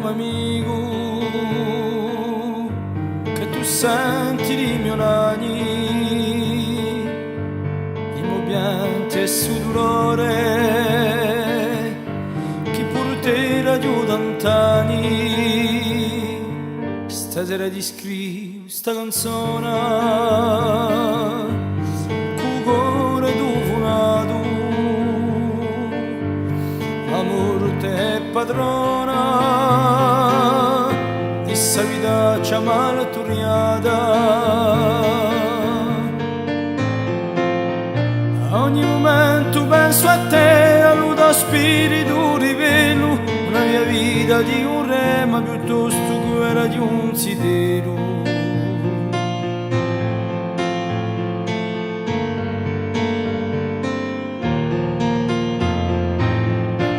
amico, che tu senti di mio nani, i mio pianti e su dolore, che pur te raggiunta antani, stasera ti scrivo sta canzone, cu cuore tu funato, amor te padrona di sta vita c'ha malturiata. A ogni momento penso a te, allo tuo spirito rivelo una mia vita di un re, ma piuttosto che era di un sidero.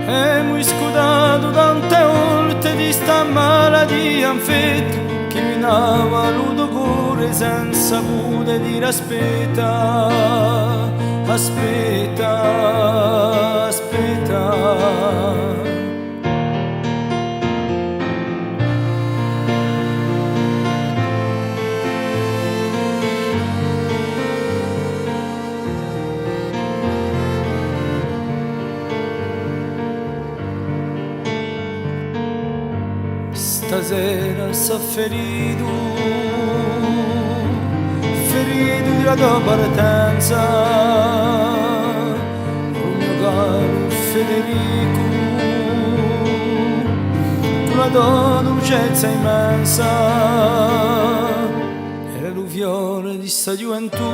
E mi scudato tante volte di sta malattia infetta che mi dava l'udo cuore senza poter dire aspetta, aspetta, aspetta. Stasera s'ha ferito, ferito della tua partenza, il mio caro Federico, con la tua dolcezza immensa, era l'uviore di sta gioventù,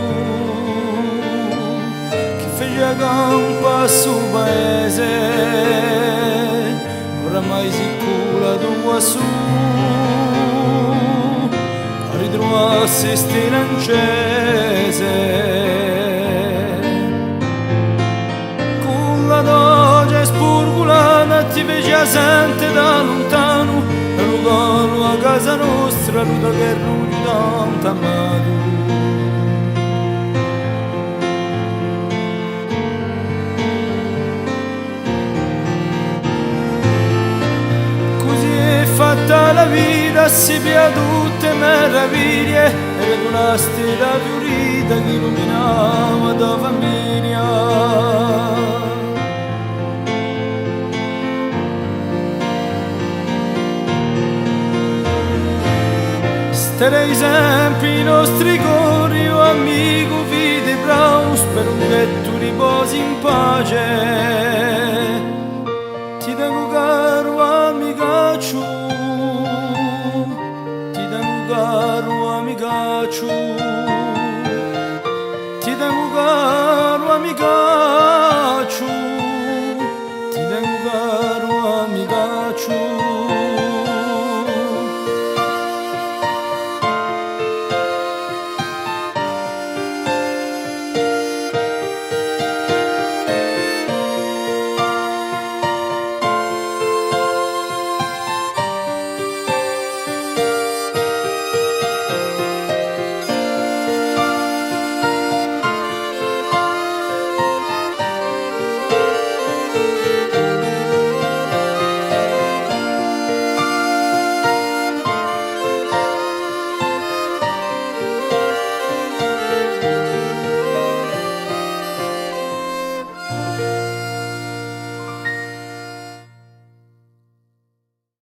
che fece campo a suo paese, oramai sicura tua su a ritrovarsi stile accese con la doge spurgulata ti fece sente da lontano rugolo a casa nostra luda che rugi tanto amato. Fatta la vita si pia tutte meraviglie ed una stella fiorita che illuminava la famiglia. Starei sempre i nostri cori, oh amico, vite bravo, spero che tu riposi in pace.